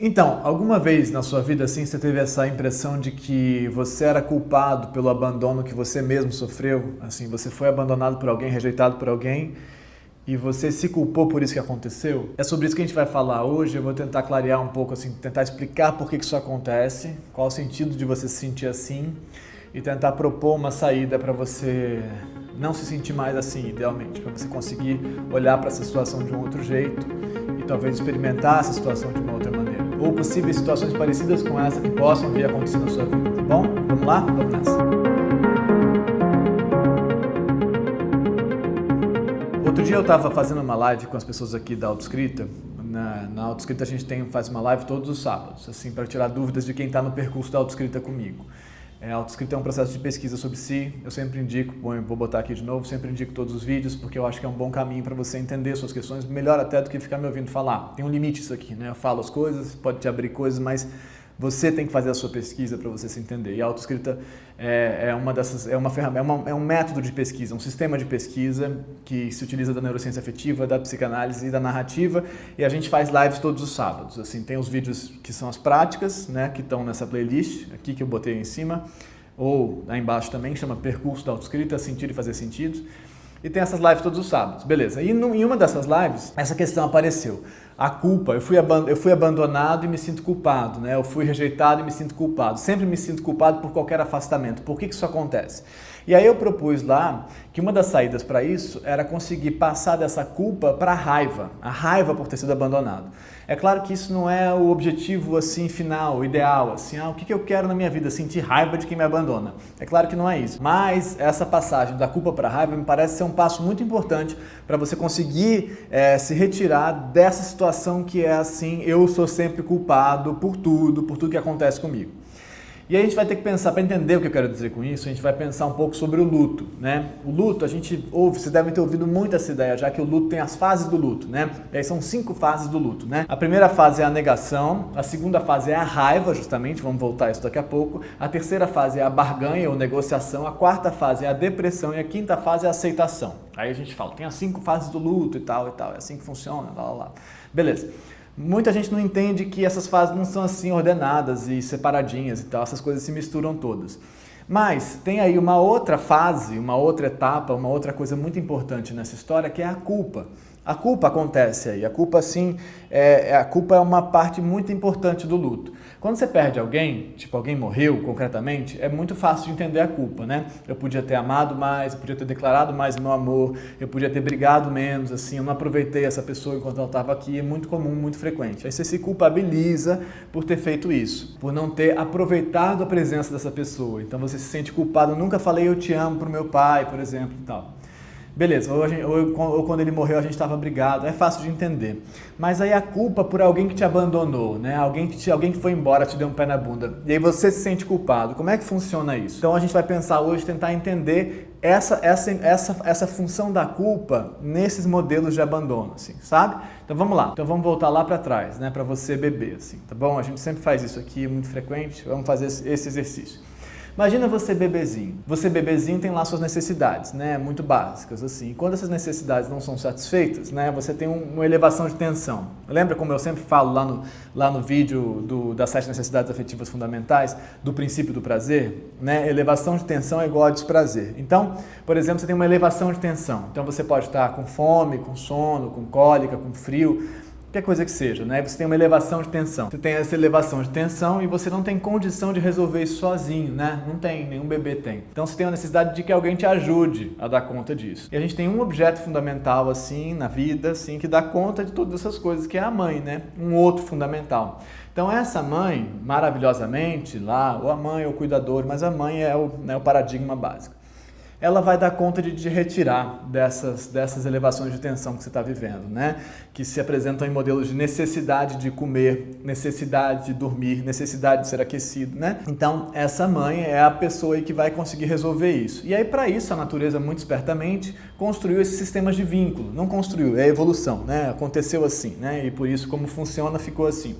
Então, alguma vez na sua vida assim você teve essa impressão de que você era culpado pelo abandono que você mesmo sofreu? Assim, você foi abandonado por alguém, rejeitado por alguém e você se culpou por isso que aconteceu? É sobre isso que a gente vai falar hoje. Eu vou tentar clarear um pouco, assim, tentar explicar por que isso acontece, qual o sentido de você se sentir assim e tentar propor uma saída para você não se sentir mais assim, idealmente, para você conseguir olhar para essa situação de um outro jeito e talvez experimentar essa situação de uma outra maneira. Ou possíveis situações parecidas com essa que possam vir a acontecer na sua vida, tá bom? Vamos lá? Vamos nessa. Outro dia eu estava fazendo uma live com as pessoas aqui da Autoescrita. Na Autoescrita a gente faz uma live todos os sábados, assim, para tirar dúvidas de quem está no percurso da Autoescrita comigo. A Autoescrita é um processo de pesquisa sobre si. Eu sempre indico, vou botar aqui de novo, sempre indico todos os vídeos, porque eu acho que é um bom caminho para você entender suas questões, melhor até do que ficar me ouvindo falar. Tem um limite isso aqui, né? Eu falo as coisas, pode te abrir coisas, mas você tem que fazer a sua pesquisa para você se entender. E a Autoescrita é uma dessas, é uma ferramenta, é um método de pesquisa, um sistema de pesquisa que se utiliza da neurociência afetiva, da psicanálise e da narrativa. E a gente faz lives todos os sábados. Assim, tem os vídeos que são as práticas, né, que estão nessa playlist aqui que eu botei em cima, ou lá embaixo também, que chama Percurso da Autoescrita, Sentir e Fazer Sentido. E tem essas lives todos os sábados, beleza. E em uma dessas lives, essa questão apareceu. A culpa, eu fui abandonado e me sinto culpado, né? Eu fui rejeitado e me sinto culpado. Sempre me sinto culpado por qualquer afastamento. Por que isso acontece? E aí eu propus lá que uma das saídas para isso era conseguir passar dessa culpa para a raiva por ter sido abandonado. É claro que isso não é o objetivo assim final, o ideal, assim, o que eu quero na minha vida? Sentir raiva de quem me abandona. É claro que não é isso. Mas essa passagem da culpa para a raiva me parece ser um passo muito importante para você conseguir se retirar dessa situação que é assim, eu sou sempre culpado por tudo que acontece comigo. E aí a gente vai ter que pensar, para entender o que eu quero dizer com isso, a gente vai pensar um pouco sobre o luto, né? O luto, a gente ouve, vocês devem ter ouvido muito essa ideia, já que o luto tem as fases do luto, né? E aí são 5 fases do luto, né? A primeira fase é a negação, a segunda fase é a raiva, justamente, vamos voltar a isso daqui a pouco, a terceira fase é a barganha ou negociação, a quarta fase é a depressão e a quinta fase é a aceitação. Aí a gente fala, tem as 5 fases do luto e tal, é assim que funciona, lá. Beleza. Muita gente não entende que essas fases não são assim ordenadas e separadinhas e tal, essas coisas se misturam todas. Mas tem aí uma outra fase, uma outra etapa, uma outra coisa muito importante nessa história, que é a culpa. A culpa acontece aí, a culpa é uma parte muito importante do luto. Quando você perde alguém, tipo alguém morreu concretamente, é muito fácil de entender a culpa, né? Eu podia ter amado mais, eu podia ter declarado mais meu amor, eu podia ter brigado menos, assim, eu não aproveitei essa pessoa enquanto ela estava aqui, é muito comum, muito frequente. Aí você se culpabiliza por ter feito isso, por não ter aproveitado a presença dessa pessoa. Então você se sente culpado, eu nunca falei eu te amo pro meu pai, por exemplo, e tal. Beleza, ou quando ele morreu a gente estava brigado, é fácil de entender. Mas aí a culpa por alguém que te abandonou, né? Alguém que foi embora, te deu um pé na bunda, e aí você se sente culpado. Como é que funciona isso? Então a gente vai pensar hoje, tentar entender essa função da culpa nesses modelos de abandono, assim, sabe? Então vamos lá, então vamos voltar lá para trás, né? Para você beber, assim, tá bom? A gente sempre faz isso aqui, é muito frequente, vamos fazer esse exercício. Imagina você bebezinho. Você bebezinho tem lá suas necessidades, né, muito básicas, assim. Quando essas necessidades não são satisfeitas, né, você tem uma elevação de tensão. Lembra como eu sempre falo lá no vídeo das 7 necessidades afetivas fundamentais, do princípio do prazer, né? Elevação de tensão é igual a desprazer. Então, por exemplo, você tem uma elevação de tensão. Então você pode estar com fome, com sono, com cólica, com frio, qualquer coisa que seja, né? Você tem uma elevação de tensão. Você tem essa elevação de tensão e você não tem condição de resolver isso sozinho, né? Não tem, nenhum bebê tem. Então você tem a necessidade de que alguém te ajude a dar conta disso. E a gente tem um objeto fundamental, assim, na vida, assim, que dá conta de todas essas coisas, que é a mãe, né? Um outro fundamental. Então essa mãe, maravilhosamente, lá, ou a mãe ou o cuidador, mas a mãe é o paradigma básico. Ela vai dar conta de te retirar dessas elevações de tensão que você está vivendo, né? Que se apresentam em modelos de necessidade de comer, necessidade de dormir, necessidade de ser aquecido, né? Então, essa mãe é a pessoa aí que vai conseguir resolver isso. E aí, para isso, a natureza, muito espertamente, construiu esses sistemas de vínculo. Não construiu, é evolução, né? Aconteceu assim, né? E por isso, como funciona, ficou assim.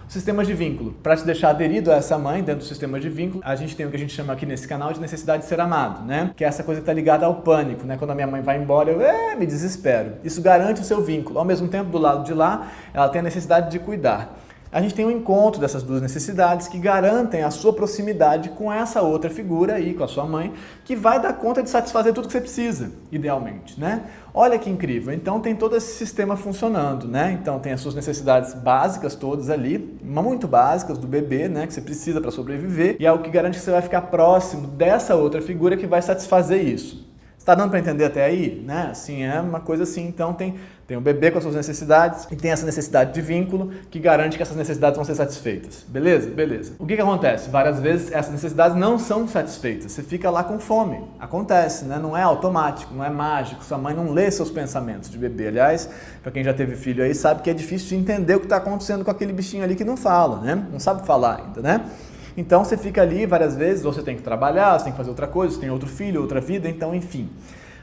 Sistemas de vínculo. Para te deixar aderido a essa mãe, dentro do sistema de vínculo, a gente tem o que a gente chama aqui nesse canal de necessidade de ser amado, né? Que é essa coisa que está ligada ao pânico, né? Quando a minha mãe vai embora, eu me desespero. Isso garante o seu vínculo. Ao mesmo tempo, do lado de lá, ela tem a necessidade de cuidar. a gente tem um encontro dessas duas necessidades que garantem a sua proximidade com essa outra figura aí, com a sua mãe, que vai dar conta de satisfazer tudo que você precisa, idealmente, né? Olha que incrível, então tem todo esse sistema funcionando, né? Então tem as suas necessidades básicas todas ali, muito básicas do bebê, né? Que você precisa para sobreviver, e é o que garante que você vai ficar próximo dessa outra figura que vai satisfazer isso. Está dando para entender até aí, né? Assim, é uma coisa assim, então tem o bebê com as suas necessidades e tem essa necessidade de vínculo que garante que essas necessidades vão ser satisfeitas. Beleza? Beleza. O que acontece? Várias vezes essas necessidades não são satisfeitas. Você fica lá com fome. Acontece, né? Não é automático, não é mágico. Sua mãe não lê seus pensamentos de bebê. Aliás, para quem já teve filho aí, sabe que é difícil de entender o que está acontecendo com aquele bichinho ali que não fala, né? Não sabe falar ainda, né? Então você fica ali várias vezes, ou você tem que trabalhar, você tem que fazer outra coisa, você tem outro filho, outra vida, então enfim.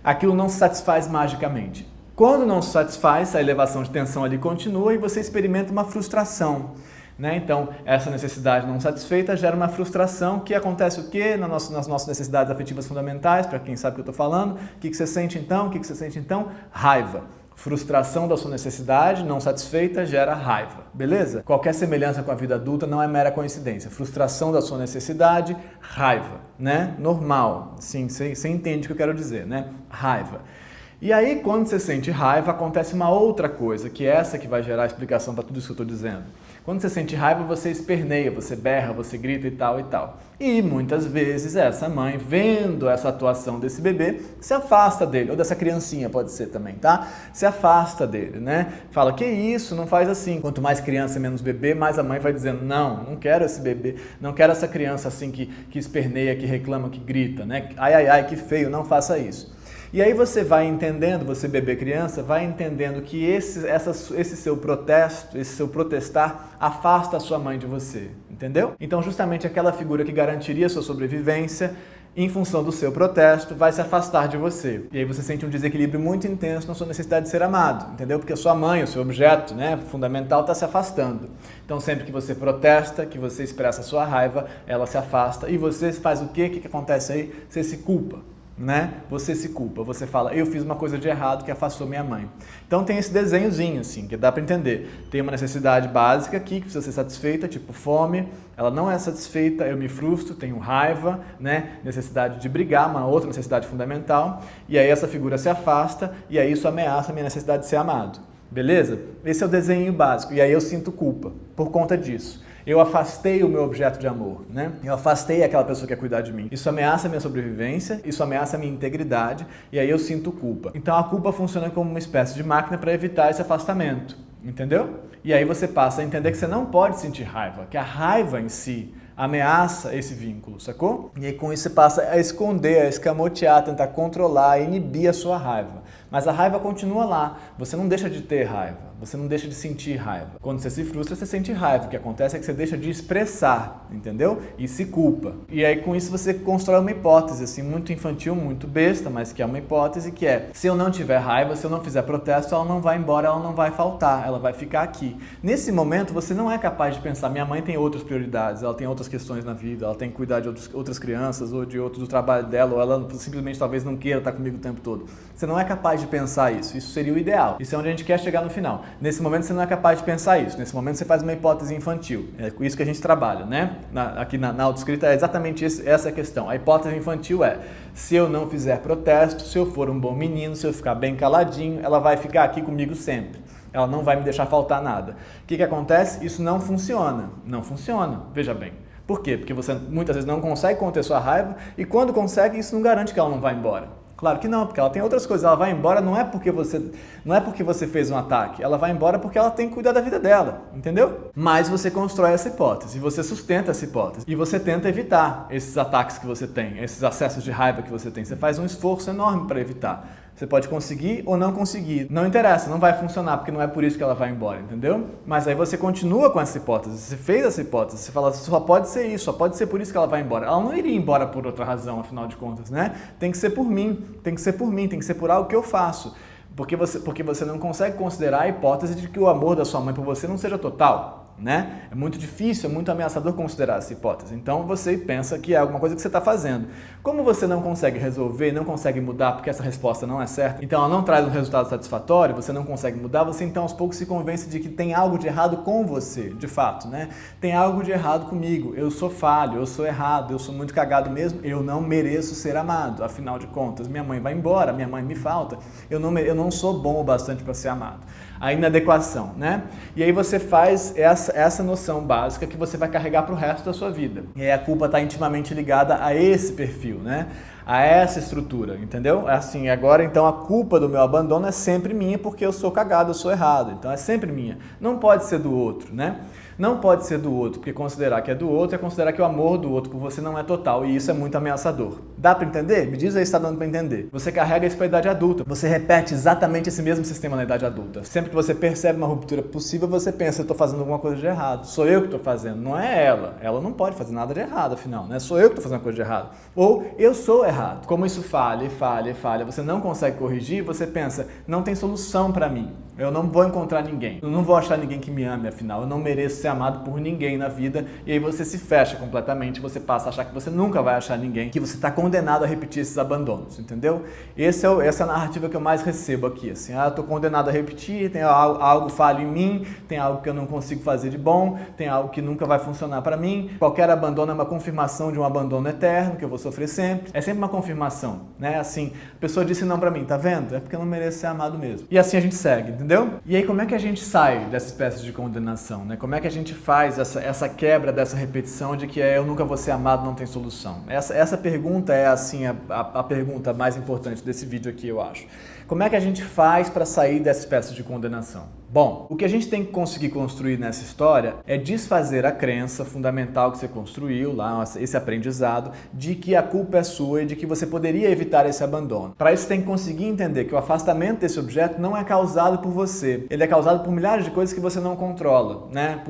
Aquilo não se satisfaz magicamente. Quando não se satisfaz, a elevação de tensão ali continua e você experimenta uma frustração, né? Então, essa necessidade não satisfeita gera uma frustração que acontece o quê? Nas nossas necessidades afetivas fundamentais, para quem sabe o que eu estou falando. O que você sente então? O que você sente então? Raiva. Frustração da sua necessidade não satisfeita gera raiva, beleza? Qualquer semelhança com a vida adulta não é mera coincidência. Frustração da sua necessidade, raiva, né? Normal, sim, você entende o que eu quero dizer, né? Raiva. E aí, quando você sente raiva, acontece uma outra coisa, que é essa que vai gerar a explicação para tudo isso que eu estou dizendo. Quando você sente raiva, você esperneia, você berra, você grita e tal e tal. E muitas vezes essa mãe, vendo essa atuação desse bebê, se afasta dele, ou dessa criancinha pode ser também, tá? Se afasta dele, né? Fala, que isso, não faz assim. Quanto mais criança, menos bebê, mais a mãe vai dizendo, não quero esse bebê, não quero essa criança assim que esperneia, que reclama, que grita, né? Ai, ai, ai, que feio, não faça isso. E aí você vai entendendo, você bebê criança, vai entendendo que esse seu protesto, esse seu protestar afasta a sua mãe de você, entendeu? Então justamente aquela figura que garantiria a sua sobrevivência, em função do seu protesto, vai se afastar de você. E aí você sente um desequilíbrio muito intenso na sua necessidade de ser amado, entendeu? Porque a sua mãe, o seu objeto, né, fundamental, está se afastando. Então sempre que você protesta, que você expressa a sua raiva, ela se afasta. E você faz o quê? O que acontece aí? Você se culpa. Né? Você se culpa, você fala, eu fiz uma coisa de errado que afastou minha mãe. Então tem esse desenhozinho assim, que dá para entender. Tem uma necessidade básica aqui que precisa ser satisfeita, tipo fome, ela não é satisfeita, eu me frustro, tenho raiva, né? Necessidade de brigar, uma outra necessidade fundamental, e aí essa figura se afasta, e aí isso ameaça a minha necessidade de ser amado. Beleza? Esse é o desenho básico, e aí eu sinto culpa por conta disso. Eu afastei o meu objeto de amor, né? Eu afastei aquela pessoa que ia cuidar de mim. Isso ameaça a minha sobrevivência, isso ameaça a minha integridade e aí eu sinto culpa. Então a culpa funciona como uma espécie de máquina para evitar esse afastamento, entendeu? E aí você passa a entender que você não pode sentir raiva, que a raiva em si ameaça esse vínculo, sacou? E aí com isso você passa a esconder, a escamotear, a tentar controlar, a inibir a sua raiva. Mas a raiva continua lá, você não deixa de ter raiva, você não deixa de sentir raiva. Quando você se frustra, você sente raiva, o que acontece é que você deixa de expressar, entendeu? E se culpa. E aí com isso você constrói uma hipótese, assim, muito infantil, muito besta, mas que é uma hipótese que é, se eu não tiver raiva, se eu não fizer protesto, ela não vai embora, ela não vai faltar, ela vai ficar aqui. Nesse momento, você não é capaz de pensar, minha mãe tem outras prioridades, ela tem outras questões na vida, ela tem que cuidar de outras crianças, ou de outros do trabalho dela, ou ela simplesmente talvez não queira estar comigo o tempo todo. Você não é capaz de pensar isso seria o ideal. Isso é onde a gente quer chegar no final. Nesse momento você não é capaz de pensar isso, nesse momento você faz uma hipótese infantil. É com isso que a gente trabalha, né? Aqui na autoescrita é exatamente essa a questão. A hipótese infantil é, se eu não fizer protesto, se eu for um bom menino, se eu ficar bem caladinho, ela vai ficar aqui comigo sempre. Ela não vai me deixar faltar nada. O que acontece? Isso não funciona. Não funciona, veja bem. Por quê? Porque você muitas vezes não consegue conter sua raiva e quando consegue, isso não garante que ela não vai embora. Claro que não, porque ela tem outras coisas. Ela vai embora não é porque você fez um ataque. Ela vai embora porque ela tem que cuidar da vida dela, entendeu? Mas você constrói essa hipótese, você sustenta essa hipótese e você tenta evitar esses ataques que você tem, esses acessos de raiva que você tem. Você faz um esforço enorme para evitar. Você pode conseguir ou não conseguir. Não interessa, não vai funcionar, porque não é por isso que ela vai embora, entendeu? Mas aí você continua com essa hipótese, você fez essa hipótese, você fala, só pode ser isso, só pode ser por isso que ela vai embora. Ela não iria embora por outra razão, afinal de contas, né? Tem que ser por mim, tem que ser por mim, tem que ser por algo que eu faço. Porque você não consegue considerar a hipótese de que o amor da sua mãe por você não seja total. né? É muito difícil, é muito ameaçador considerar essa hipótese. Então você pensa que é alguma coisa que você está fazendo. Como você não consegue resolver, não consegue mudar porque essa resposta não é certa, então ela não traz um resultado satisfatório, você não consegue mudar, você então aos poucos se convence de que tem algo de errado com você, de fato, né? Tem algo de errado comigo, eu sou falho, eu sou errado, eu sou muito cagado mesmo, eu não mereço ser amado, afinal de contas, minha mãe vai embora, minha mãe me falta, eu não sou bom o bastante para ser amado. A inadequação, né? E aí você faz essa noção básica que você vai carregar para o resto da sua vida. E aí a culpa está intimamente ligada a esse perfil, né? A essa estrutura, entendeu? Assim, agora então a culpa do meu abandono é sempre minha porque eu sou cagado, eu sou errado. Então é sempre minha. Não pode ser do outro, né? Não pode ser do outro, porque considerar que é do outro é considerar que o amor do outro por você não é total, e isso é muito ameaçador. Dá pra entender? Me diz aí se tá dando pra entender. Você carrega isso pra idade adulta, você repete exatamente esse mesmo sistema na idade adulta. Sempre que você percebe uma ruptura possível, você pensa, eu tô fazendo alguma coisa de errado. Sou eu que tô fazendo, não é ela. Ela não pode fazer nada de errado, afinal, né? Sou eu que tô fazendo coisa de errado. Ou eu sou errado. Como isso falha, você não consegue corrigir, você pensa, não tem solução pra mim. Eu não vou encontrar ninguém. Eu não vou achar ninguém que me ame, afinal. Eu não mereço ser amado por ninguém na vida. E aí você se fecha completamente. Você passa a achar que você nunca vai achar ninguém. Que você está condenado a repetir esses abandonos, entendeu? Essa é a narrativa que eu mais recebo aqui. Assim, eu estou condenado a repetir, tem algo falho em mim, tem algo que eu não consigo fazer de bom, tem algo que nunca vai funcionar para mim. Qualquer abandono é uma confirmação de um abandono eterno, que eu vou sofrer sempre. É sempre uma confirmação, né? Assim, a pessoa disse não para mim, tá vendo? É porque eu não mereço ser amado mesmo. E assim a gente segue, entendeu? E aí como é que a gente sai dessa espécie de condenação, né? Como é que a gente faz essa quebra dessa repetição de que eu nunca vou ser amado, não tem solução? Essa pergunta é assim a pergunta mais importante desse vídeo aqui, eu acho. Como é que a gente faz para sair dessa espécie de condenação? Bom, o que a gente tem que conseguir construir nessa história é desfazer a crença fundamental que você construiu lá, esse aprendizado, de que a culpa é sua e de que você poderia evitar esse abandono. Para isso, você tem que conseguir entender que o afastamento desse objeto não é causado por você. Ele é causado por milhares de coisas que você não controla, né?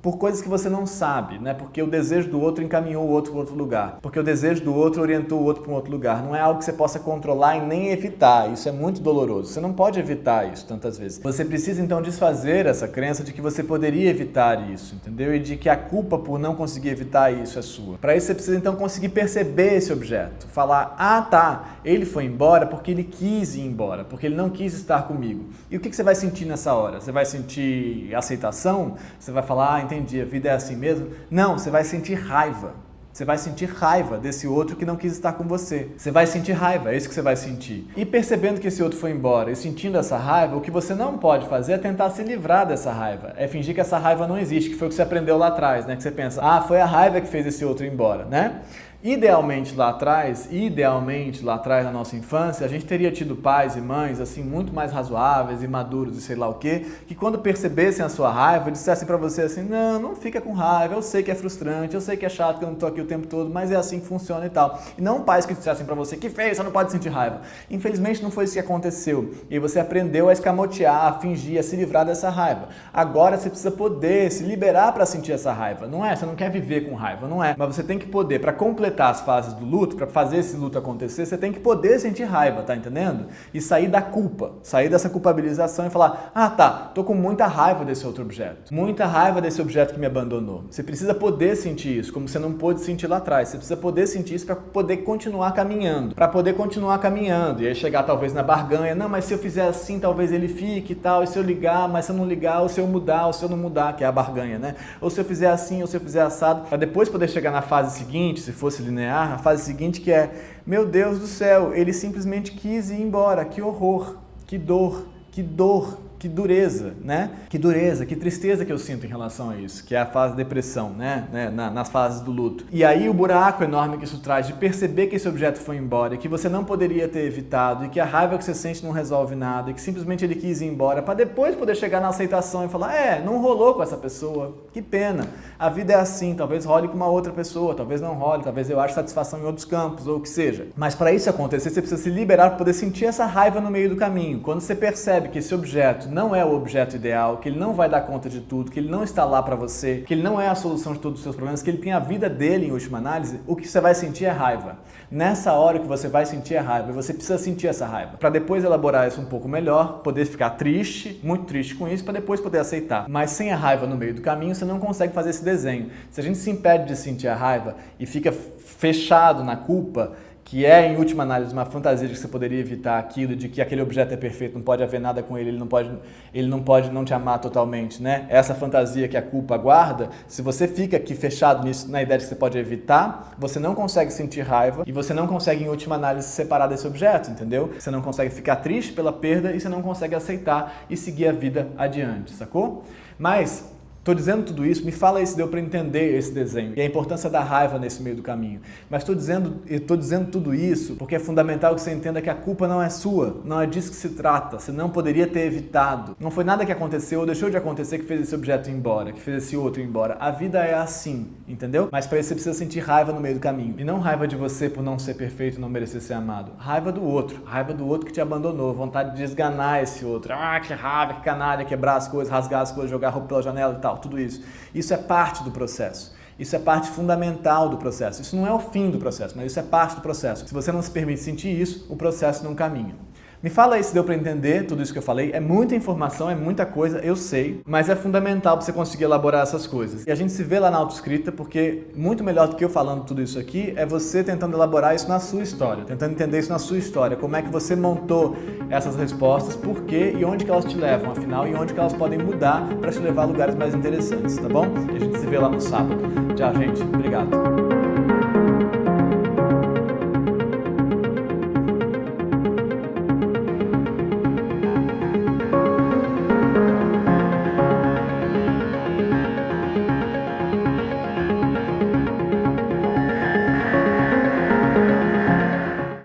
Por coisas que você não sabe, né? Porque o desejo do outro encaminhou o outro para outro lugar. Porque o desejo do outro orientou o outro para um outro lugar. Não é algo que você possa controlar e nem evitar. Isso é muito doloroso. Você não pode evitar isso tantas vezes. Você precisa, então, desfazer essa crença de que você poderia evitar isso, entendeu? E de que a culpa por não conseguir evitar isso é sua. Para isso, você precisa, então, conseguir perceber esse objeto. Falar, tá, ele foi embora porque ele quis ir embora, porque ele não quis estar comigo. E o que você vai sentir nessa hora? Você vai sentir aceitação? Você vai falar, entendi, a vida é assim mesmo? Não, você vai sentir raiva. Você vai sentir raiva desse outro que não quis estar com você. Você vai sentir raiva, é isso que você vai sentir. E percebendo que esse outro foi embora e sentindo essa raiva, o que você não pode fazer é tentar se livrar dessa raiva. É fingir que essa raiva não existe, que foi o que você aprendeu lá atrás, né? Que você pensa, foi a raiva que fez esse outro ir embora, né? Idealmente lá atrás na nossa infância, a gente teria tido pais e mães assim muito mais razoáveis e maduros e sei lá o quê, que quando percebessem a sua raiva, dissessem pra você assim, não fica com raiva, eu sei que é frustrante, eu sei que é chato que eu não tô aqui o tempo todo, mas é assim que funciona e tal. E não pais que dissessem pra você, que feio, você não pode sentir raiva. Infelizmente não foi isso que aconteceu. E aí você aprendeu a escamotear, a fingir, a se livrar dessa raiva. Agora você precisa poder se liberar pra sentir essa raiva. Não é, você não quer viver com raiva, não é. Mas você tem que poder, pra completar as fases do luto, para fazer esse luto acontecer, você tem que poder sentir raiva, tá entendendo? E sair da culpa, sair dessa culpabilização e falar, tô com muita raiva desse outro objeto, muita raiva desse objeto que me abandonou. Você precisa poder sentir isso, como você não pôde sentir lá atrás, você precisa poder sentir isso para poder continuar caminhando, e aí chegar talvez na barganha, não, mas se eu fizer assim, talvez ele fique e tal, e se eu ligar, mas se eu não ligar, ou se eu mudar, ou se eu não mudar, que é a barganha, né? Ou se eu fizer assim, ou se eu fizer assado, para depois poder chegar na fase seguinte, se fosse linear, a fase seguinte que é, meu Deus do céu, ele simplesmente quis ir embora, que horror, que dor, que dureza, né? Que dureza, que tristeza que eu sinto em relação a isso, que é a fase de depressão, né? Nas fases do luto. E aí o buraco enorme que isso traz de perceber que esse objeto foi embora, e que você não poderia ter evitado, e que a raiva que você sente não resolve nada, e que simplesmente ele quis ir embora, para depois poder chegar na aceitação e falar, não rolou com essa pessoa, que pena. A vida é assim, talvez role com uma outra pessoa, talvez não role, talvez eu ache satisfação em outros campos, ou o que seja. Mas para isso acontecer, você precisa se liberar para poder sentir essa raiva no meio do caminho. Quando você percebe que esse objeto não é o objeto ideal, que ele não vai dar conta de tudo, que ele não está lá para você, que ele não é a solução de todos os seus problemas, que ele tem a vida dele em última análise, o que você vai sentir é raiva. Nessa hora que você vai sentir a raiva, você precisa sentir essa raiva. Para depois elaborar isso um pouco melhor, poder ficar triste, muito triste com isso, para depois poder aceitar. Mas sem a raiva no meio do caminho, você não consegue fazer esse desenho. Se a gente se impede de sentir a raiva e fica fechado na culpa, que é, em última análise, uma fantasia de que você poderia evitar aquilo, de que aquele objeto é perfeito, não pode haver nada com ele, ele não pode não te amar totalmente, né? Essa fantasia que a culpa guarda, se você fica aqui fechado nisso, na ideia de que você pode evitar, você não consegue sentir raiva e você não consegue, em última análise, se separar desse objeto, entendeu? Você não consegue ficar triste pela perda e você não consegue aceitar e seguir a vida adiante, sacou? Mas estou dizendo tudo isso, me fala aí se deu para entender esse desenho e a importância da raiva nesse meio do caminho. Mas estou dizendo tudo isso porque é fundamental que você entenda que a culpa não é sua, não é disso que se trata, você não poderia ter evitado. Não foi nada que aconteceu ou deixou de acontecer que fez esse objeto ir embora, que fez esse outro ir embora. A vida é assim, entendeu? Mas para isso você precisa sentir raiva no meio do caminho. E não raiva de você por não ser perfeito e não merecer ser amado. Raiva do outro que te abandonou, vontade de esganar esse outro. Ah, que raiva, que canalha, quebrar as coisas, rasgar as coisas, jogar roupa pela janela e tal. Tudo isso. Isso é parte do processo. Isso é parte fundamental do processo. Isso não é o fim do processo, mas isso é parte do processo. Se você não se permite sentir isso, o processo não caminha. Me fala aí se deu para entender tudo isso que eu falei. É muita informação, é muita coisa, eu sei, mas é fundamental para você conseguir elaborar essas coisas. E a gente se vê lá na autoescrita porque muito melhor do que eu falando tudo isso aqui é você tentando elaborar isso na sua história, tentando entender isso na sua história, como é que você montou essas respostas, por quê e onde que elas te levam, afinal, e onde que elas podem mudar para te levar a lugares mais interessantes, tá bom? E a gente se vê lá no sábado. Tchau, gente. Obrigado.